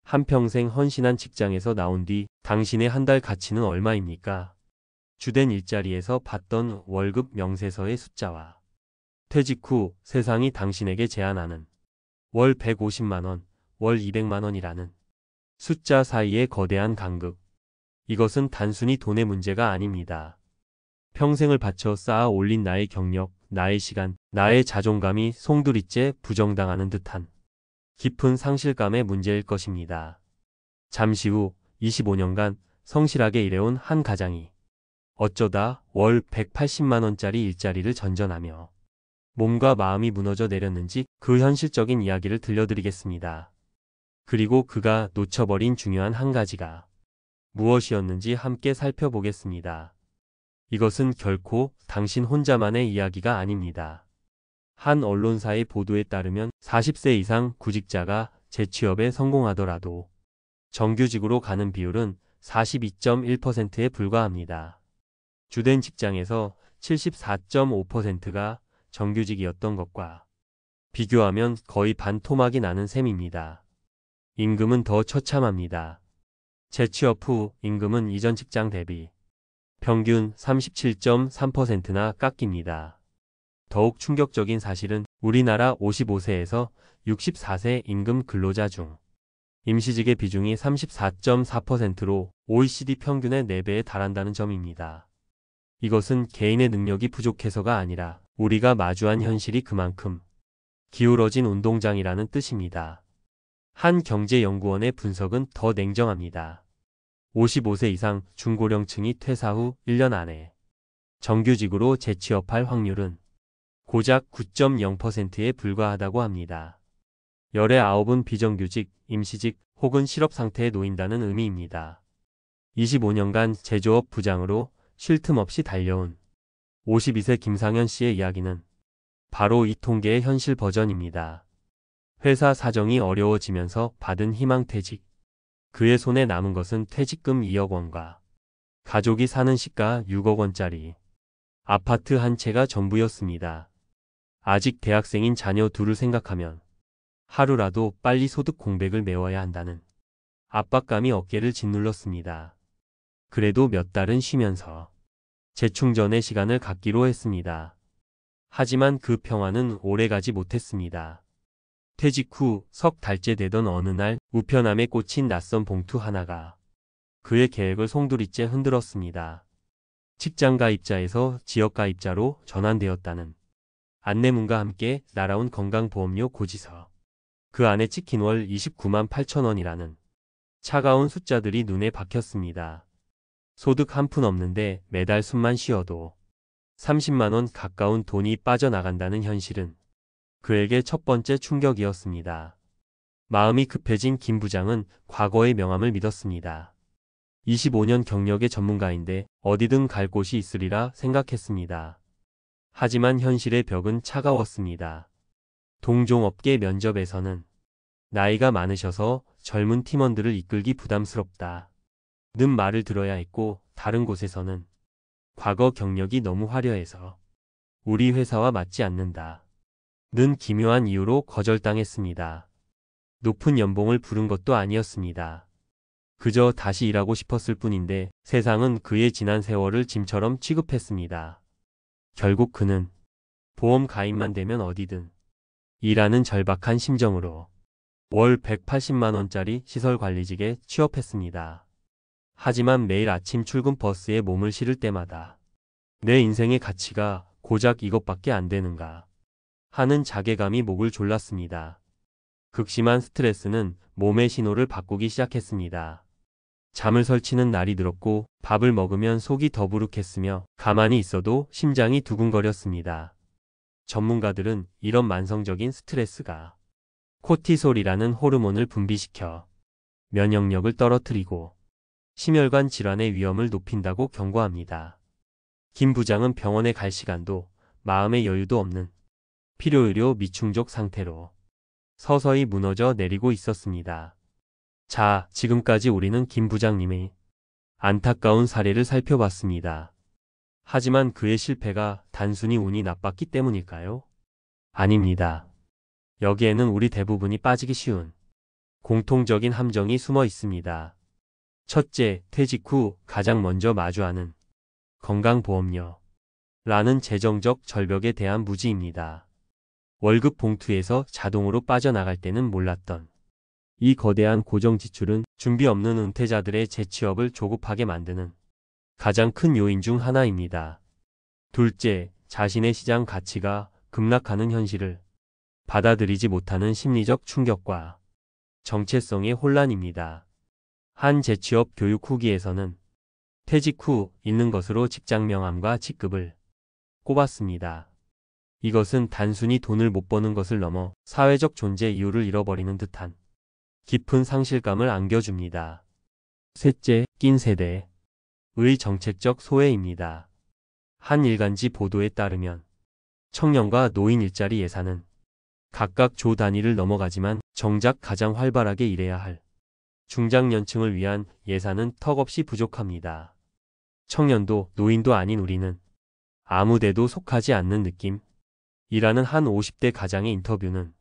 한평생 헌신한 직장에서 나온 뒤 당신의 한 달 가치는 얼마입니까? 주된 일자리에서 받던 월급 명세서의 숫자와 퇴직 후 세상이 당신에게 제안하는 월 150만 원, 월 200만 원이라는 숫자 사이의 거대한 간극. 이것은 단순히 돈의 문제가 아닙니다. 평생을 바쳐 쌓아 올린 나의 경력, 나의 시간, 나의 자존감이 송두리째 부정당하는 듯한 깊은 상실감의 문제일 것입니다. 잠시 후 25년간 성실하게 일해온 한 가장이 어쩌다 월 180만 원짜리 일자리를 전전하며 몸과 마음이 무너져 내렸는지 그 현실적인 이야기를 들려드리겠습니다. 그리고 그가 놓쳐버린 중요한 한 가지가 무엇이었는지 함께 살펴보겠습니다. 이것은 결코 당신 혼자만의 이야기가 아닙니다. 한 언론사의 보도에 따르면 40세 이상 구직자가 재취업에 성공하더라도 정규직으로 가는 비율은 42.1%에 불과합니다. 주된 직장에서 74.5%가 정규직이었던 것과 비교하면 거의 반토막이 나는 셈입니다. 임금은 더 처참합니다. 재취업 후 임금은 이전 직장 대비 평균 37.3%나 깎입니다. 더욱 충격적인 사실은 우리나라 55세에서 64세 임금 근로자 중 임시직의 비중이 34.4%로 OECD 평균의 4배에 달한다는 점입니다. 이것은 개인의 능력이 부족해서가 아니라 우리가 마주한 현실이 그만큼 기울어진 운동장이라는 뜻입니다. 한 경제연구원의 분석은 더 냉정합니다. 55세 이상 중고령층이 퇴사 후 1년 안에 정규직으로 재취업할 확률은 고작 9.0%에 불과하다고 합니다. 열의 9은 비정규직, 임시직 혹은 실업 상태에 놓인다는 의미입니다. 25년간 제조업 부장으로 쉴 틈 없이 달려온 52세 김상현 씨의 이야기는 바로 이 통계의 현실 버전입니다. 회사 사정이 어려워지면서 받은 희망퇴직. 그의 손에 남은 것은 퇴직금 2억 원과 가족이 사는 시가 6억 원짜리 아파트 한 채가 전부였습니다. 아직 대학생인 자녀 둘을 생각하면 하루라도 빨리 소득 공백을 메워야 한다는 압박감이 어깨를 짓눌렀습니다. 그래도 몇 달은 쉬면서 재충전의 시간을 갖기로 했습니다. 하지만 그 평화는 오래가지 못했습니다. 퇴직 후 석 달째 되던 어느 날 우편함에 꽂힌 낯선 봉투 하나가 그의 계획을 송두리째 흔들었습니다. 직장 가입자에서 지역 가입자로 전환되었다는 안내문과 함께 날아온 건강보험료 고지서. 그 안에 찍힌 월 29만 8천 원이라는 차가운 숫자들이 눈에 박혔습니다. 소득 한 푼 없는데 매달 숨만 쉬어도 30만 원 가까운 돈이 빠져나간다는 현실은 그에게 첫 번째 충격이었습니다. 마음이 급해진 김 부장은 과거의 명함을 믿었습니다. 25년 경력의 전문가인데 어디든 갈 곳이 있으리라 생각했습니다. 하지만 현실의 벽은 차가웠습니다. 동종업계 면접에서는 나이가 많으셔서 젊은 팀원들을 이끌기 부담스럽다 는 말을 들어야 했고, 다른 곳에서는 과거 경력이 너무 화려해서 우리 회사와 맞지 않는다 는 기묘한 이유로 거절당했습니다. 높은 연봉을 부른 것도 아니었습니다. 그저 다시 일하고 싶었을 뿐인데 세상은 그의 지난 세월을 짐처럼 취급했습니다. 결국 그는 보험 가입만 되면 어디든 일하는 절박한 심정으로 월 180만 원짜리 시설관리직에 취업했습니다. 하지만 매일 아침 출근 버스에 몸을 실을 때마다 내 인생의 가치가 고작 이것밖에 안 되는가 하는 자괴감이 목을 졸랐습니다. 극심한 스트레스는 몸의 신호를 바꾸기 시작했습니다. 잠을 설치는 날이 늘었고 밥을 먹으면 속이 더부룩했으며 가만히 있어도 심장이 두근거렸습니다. 전문가들은 이런 만성적인 스트레스가 코티솔이라는 호르몬을 분비시켜 면역력을 떨어뜨리고 심혈관 질환의 위험을 높인다고 경고합니다. 김 부장은 병원에 갈 시간도 마음의 여유도 없는 필요의료 미충족 상태로 서서히 무너져 내리고 있었습니다. 자, 지금까지 우리는 김 부장님의 안타까운 사례를 살펴봤습니다. 하지만 그의 실패가 단순히 운이 나빴기 때문일까요? 아닙니다. 여기에는 우리 대부분이 빠지기 쉬운 공통적인 함정이 숨어 있습니다. 첫째, 퇴직 후 가장 먼저 마주하는 건강보험료라는 재정적 절벽에 대한 무지입니다. 월급 봉투에서 자동으로 빠져나갈 때는 몰랐던 이 거대한 고정 지출은 준비 없는 은퇴자들의 재취업을 조급하게 만드는 가장 큰 요인 중 하나입니다. 둘째, 자신의 시장 가치가 급락하는 현실을 받아들이지 못하는 심리적 충격과 정체성의 혼란입니다. 한 재취업 교육 후기에서는 퇴직 후 잃는 것으로 직장 명함과 직급을 꼽았습니다. 이것은 단순히 돈을 못 버는 것을 넘어 사회적 존재 이유를 잃어버리는 듯한 깊은 상실감을 안겨줍니다. 셋째, 낀 세대의 정책적 소외입니다. 한 일간지 보도에 따르면 청년과 노인 일자리 예산은 각각 조 단위를 넘어가지만 정작 가장 활발하게 일해야 할 중장년층을 위한 예산은 턱없이 부족합니다. 청년도 노인도 아닌 우리는 아무데도 속하지 않는 느낌이라는 한 50대 가장의 인터뷰는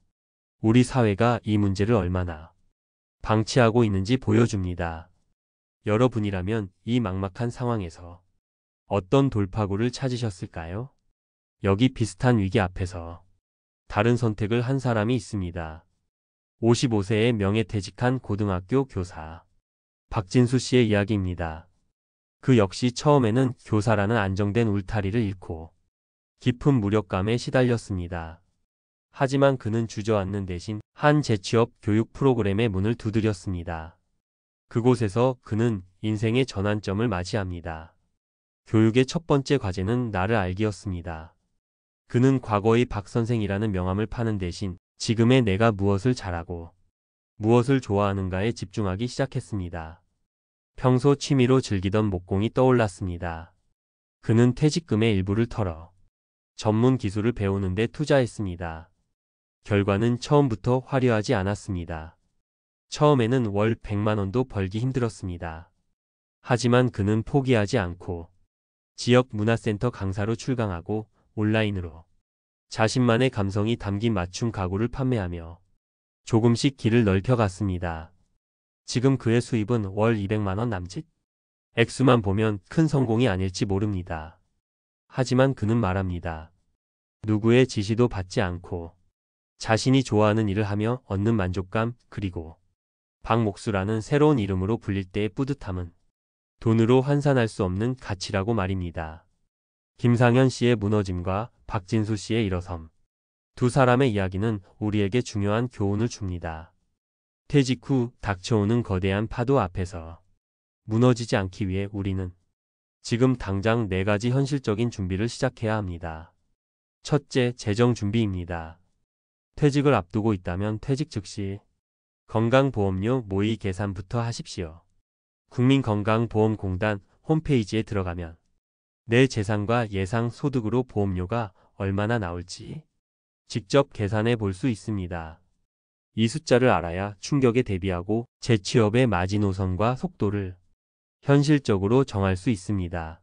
우리 사회가 이 문제를 얼마나 방치하고 있는지 보여줍니다. 여러분이라면 이 막막한 상황에서 어떤 돌파구를 찾으셨을까요? 여기 비슷한 위기 앞에서 다른 선택을 한 사람이 있습니다. 55세의 명예퇴직한 고등학교 교사 박진수 씨의 이야기입니다. 그 역시 처음에는 교사라는 안정된 울타리를 잃고 깊은 무력감에 시달렸습니다. 하지만 그는 주저앉는 대신 한 재취업 교육 프로그램의 문을 두드렸습니다. 그곳에서 그는 인생의 전환점을 맞이합니다. 교육의 첫 번째 과제는 나를 알기였습니다. 그는 과거의 박 선생이라는 명함을 파는 대신 지금의 내가 무엇을 잘하고 무엇을 좋아하는가에 집중하기 시작했습니다. 평소 취미로 즐기던 목공이 떠올랐습니다. 그는 퇴직금의 일부를 털어 전문 기술을 배우는 데 투자했습니다. 결과는 처음부터 화려하지 않았습니다. 처음에는 월 100만 원도 벌기 힘들었습니다. 하지만 그는 포기하지 않고 지역 문화센터 강사로 출강하고 온라인으로 자신만의 감성이 담긴 맞춤 가구를 판매하며 조금씩 길을 넓혀갔습니다. 지금 그의 수입은 월 200만 원 남짓? 액수만 보면 큰 성공이 아닐지 모릅니다. 하지만 그는 말합니다. 누구의 지시도 받지 않고 자신이 좋아하는 일을 하며 얻는 만족감, 그리고 박목수라는 새로운 이름으로 불릴 때의 뿌듯함은 돈으로 환산할 수 없는 가치라고 말입니다. 김상현 씨의 무너짐과 박진수 씨의 일어섬. 두 사람의 이야기는 우리에게 중요한 교훈을 줍니다. 퇴직 후 닥쳐오는 거대한 파도 앞에서 무너지지 않기 위해 우리는 지금 당장 4가지 현실적인 준비를 시작해야 합니다. 첫째, 재정 준비입니다. 퇴직을 앞두고 있다면 퇴직 즉시 건강보험료 모의 계산부터 하십시오. 국민건강보험공단 홈페이지에 들어가면 내 재산과 예상 소득으로 보험료가 얼마나 나올지 직접 계산해 볼 수 있습니다. 이 숫자를 알아야 충격에 대비하고 재취업의 마지노선과 속도를 현실적으로 정할 수 있습니다.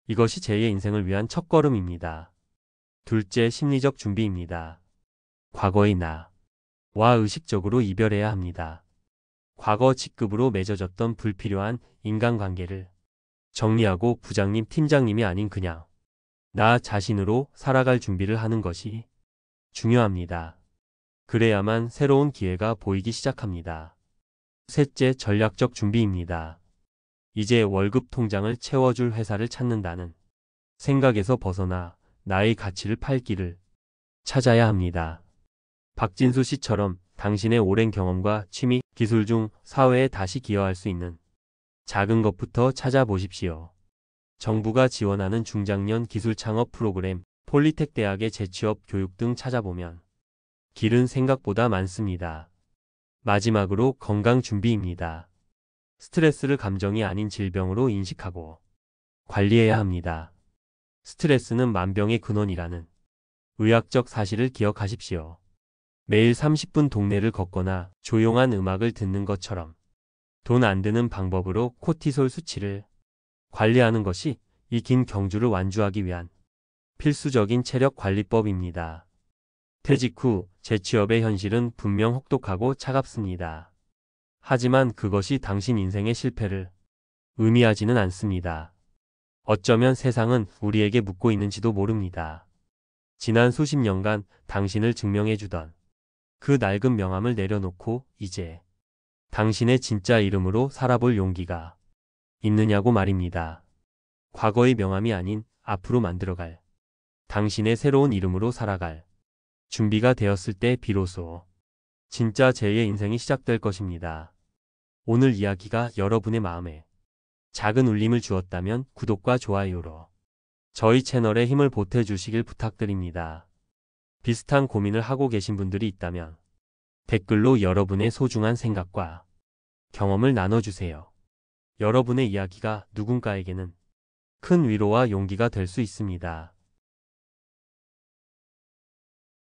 이것이 제2의 인생을 위한 첫걸음입니다. 둘째, 심리적 준비입니다. 과거의 나와 의식적으로 이별해야 합니다. 과거 직급으로 맺어졌던 불필요한 인간관계를 정리하고 부장님, 팀장님이 아닌 그냥 나 자신으로 살아갈 준비를 하는 것이 중요합니다. 그래야만 새로운 기회가 보이기 시작합니다. 셋째, 전략적 준비입니다. 이제 월급 통장을 채워줄 회사를 찾는다는 생각에서 벗어나 나의 가치를 팔 길을 찾아야 합니다. 박진수 씨처럼 당신의 오랜 경험과 취미, 기술 중 사회에 다시 기여할 수 있는 작은 것부터 찾아보십시오. 정부가 지원하는 중장년 기술 창업 프로그램, 폴리텍 대학의 재취업 교육 등 찾아보면 길은 생각보다 많습니다. 마지막으로 건강 준비입니다. 스트레스를 감정이 아닌 질병으로 인식하고 관리해야 합니다. 스트레스는 만병의 근원이라는 의학적 사실을 기억하십시오. 매일 30분 동네를 걷거나 조용한 음악을 듣는 것처럼 돈 안 드는 방법으로 코티솔 수치를 관리하는 것이 이 긴 경주를 완주하기 위한 필수적인 체력 관리법입니다. 퇴직 후 재취업의 현실은 분명 혹독하고 차갑습니다. 하지만 그것이 당신 인생의 실패를 의미하지는 않습니다. 어쩌면 세상은 우리에게 묻고 있는지도 모릅니다. 지난 수십 년간 당신을 증명해주던 그 낡은 명함을 내려놓고 이제 당신의 진짜 이름으로 살아볼 용기가 있느냐고 말입니다. 과거의 명함이 아닌 앞으로 만들어갈 당신의 새로운 이름으로 살아갈 준비가 되었을 때 비로소 진짜 제2의 인생이 시작될 것입니다. 오늘 이야기가 여러분의 마음에 작은 울림을 주었다면 구독과 좋아요로 저희 채널에 힘을 보태주시길 부탁드립니다. 비슷한 고민을 하고 계신 분들이 있다면 댓글로 여러분의 소중한 생각과 경험을 나눠주세요. 여러분의 이야기가 누군가에게는 큰 위로와 용기가 될 수 있습니다.